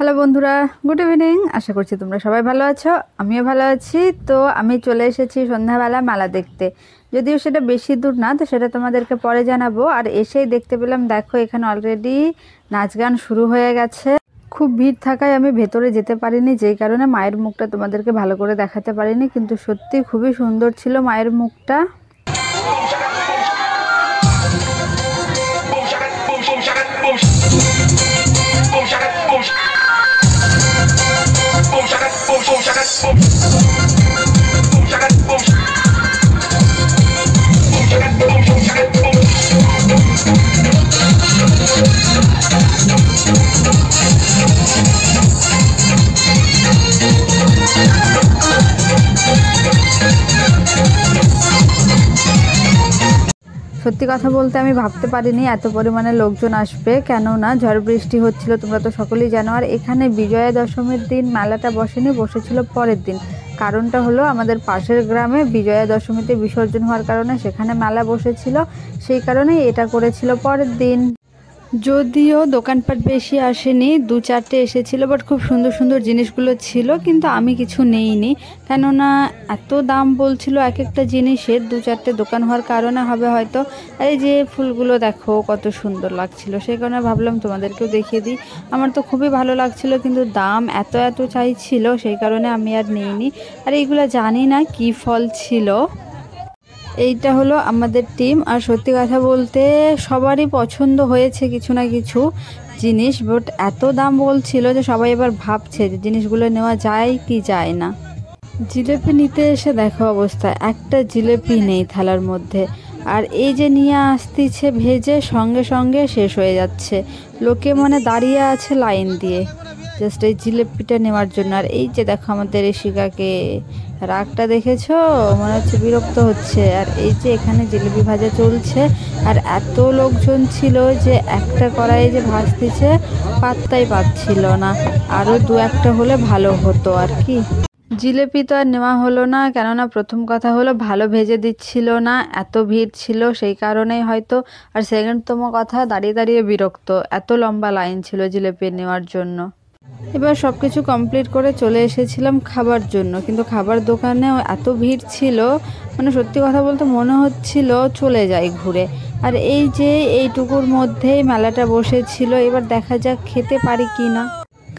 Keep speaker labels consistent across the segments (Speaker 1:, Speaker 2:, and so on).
Speaker 1: Hello বন্ধুরা, good evening. আশা করছি তোমরা সবাই ভালো আছো, আমিও ভালো আছি। তো আমি চলে এসেছি সন্ধ্যাবেলা মেলা দেখতে। যদিও সেটা বেশি দূর না, তো সেটা তোমাদেরকে পরে জানাবো। আর এসেই দেখতে পেলাম, দেখো এখানে অলরেডি নাচ গান শুরু হয়ে গেছে। খুব ভিড় থাকায় আমি ভেতরে যেতে পারিনি, যেই কারণে মায়ের মুখটা তোমাদেরকে ভালো করে দেখাতে পারিনি। কিন্তু সত্যি খুবই সুন্দর ছিল মায়ের মুখটা। সত্যি কথা বলতে আমি ভাবতে পারিনি এত পরিমাণে লোকজন আসবে, কেননা ঝড় বৃষ্টি হচ্ছিল, তোমরা তো সকলেই জানো। আর এখানে বিজয়া দশমীর দিন মেলাটা বসেনি, বসেছিল পরের দিন। কারণটা হলো আমাদের পাশের গ্রামে বিজয়া দশমীতে বিসর্জন হওয়ার কারণে সেখানে মেলা বসেছিল, সেই কারণেই এটা করেছিল পরের দিন। যদিও দোকানপাট বেশি আসেনি, দু চারটে এসেছিলো, বাট খুব সুন্দর সুন্দর জিনিসগুলো ছিল। কিন্তু আমি কিছু নেইনি, কেননা এত দাম বলছিল এক একটা জিনিসের। দু চারটে দোকান হওয়ার কারণে হবে হয়তো। আর এই যে ফুলগুলো দেখো কত সুন্দর লাগছিল, সেই কারণে ভাবলাম তোমাদেরকেও দেখিয়ে দিই। আমার তো খুবই ভালো লাগছিল, কিন্তু দাম এত এত চাইছিল, সেই কারণে আমি আর নিইনি। আর এইগুলো জানি না কি ফল ছিল। এইটা হলো আমাদের টিম। আর সত্যি কথা বলতে সবারই পছন্দ হয়েছে কিছু না কিছু জিনিস, বাট এত দাম বলছিল যে সবাই এবার ভাবছে যে জিনিসগুলো নেওয়া যায় কি যায় না। জিলেপি নিতে এসে দেখো অবস্থা, একটা জিলেপি নেই থালার মধ্যে। আর এই যে নিয়ে আসতেছে ভেজে, সঙ্গে সঙ্গে শেষ হয়ে যাচ্ছে। লোকে মানে দাঁড়িয়ে আছে লাইন দিয়ে জাস্ট এই জিলেপিটা নেওয়ার জন্য। আর এই যে দেখো আমাদের ঋষিকাকে, রাগটা দেখেছো, মনে হচ্ছে বিরক্ত হচ্ছে। আর এই যে এখানে জিলিপি ভাজা চলছে, আর এত লোকজন ছিল যে একটা কড়াইয়ে যে ভাজতেছে পাত্তাই পাচ্ছিল না। আরও দু একটা হলে ভালো হতো আর কি। জিলেপি তো আর নেওয়া হলো না, কেননা প্রথম কথা হলো ভালো ভেজে দিচ্ছিল না, এত ভিড় ছিল সেই কারণেই হয়তো। আর সেকেন্ডতম কথা, দাঁড়িয়ে দাঁড়িয়ে বিরক্ত, এত লম্বা লাইন ছিল জিলেপি নেওয়ার জন্য। এবার সব কিছু কমপ্লিট করে চলে এসেছিলাম খাবার জন্য, কিন্তু খাবার দোকানেও এত ভিড় ছিল, মানে সত্যি কথা বলতে মনে হচ্ছিল চলে যাই ঘুরে। আর এই যে এইটুকুর মধ্যেই মেলাটা বসেছিল, এবার দেখা যাক খেতে পারি কি না।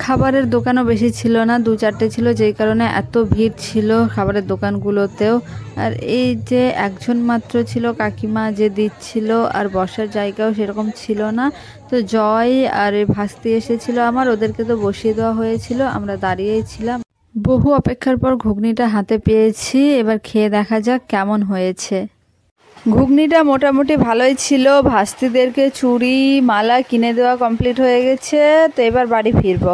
Speaker 1: খাবারের দোকানও বেশি ছিল না, দু চারটে ছিল, যেই কারণে এত ভিড় ছিল খাবারের দোকানগুলোতেও। আর এই যে একজন মাত্র ছিল কাকিমা যে দিচ্ছিল, আর বসার জায়গাও সেরকম ছিল না। তো জয় আর ভাস্তি এসেছিল আমার, ওদেরকে তো বসিয়ে দেওয়া হয়েছিল, আমরা দাঁড়িয়েই ছিলাম। বহু অপেক্ষার পর ঘুগনিটা হাতে পেয়েছি, এবার খেয়ে দেখা যাক কেমন হয়েছে। ঘুগনিটা মোটামুটি ভালোই ছিল। ভাস্তিদেরকে চুড়ি মালা কিনে দেওয়া কমপ্লিট হয়ে গেছে, তো এবার বাড়ি ফিরবো।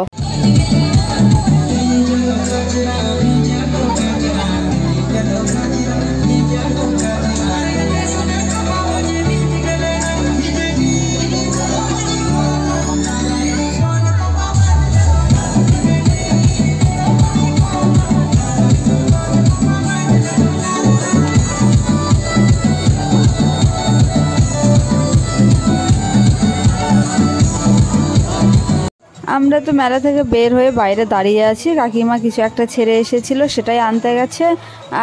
Speaker 1: আমরা তো মেলা থেকে বের হয়ে বাইরে দাঁড়িয়ে আছি, কাকিমা কিছু একটা ছেড়ে এসেছিল, সেটাই আনতে গেছে।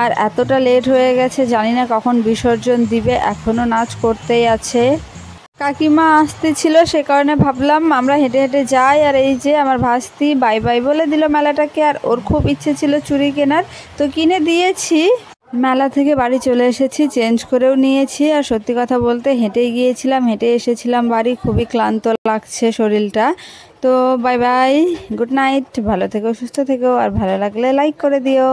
Speaker 1: আর এতটা লেট হয়ে গেছে, জানি না কখন বিসর্জন দিবে, এখনও নাচ করতেই আছে। কাকিমা আসতেছিল, সে কারণে ভাবলাম আমরা হেঁটে হেঁটে যাই। আর এই যে আমার ভাস্তি বাই বাই বলে দিল মেলাটাকে। আর ওর খুব ইচ্ছে ছিল চুড়ি কেনার, তো কিনে দিয়েছি। মেলা থেকে বাড়ি চলে এসেছি, চেঞ্জ করেও নিয়েছি। আর সত্যি কথা বলতে হেঁটেই গিয়েছিলাম, হেঁটে এসেছিলাম বাড়ি, খুবই ক্লান্ত লাগছে শরীরটা। তো বাই বাই, গুড নাইট, ভালো থেকো, সুস্থ থেকো, আর ভালো লাগলে লাইক করে দিও।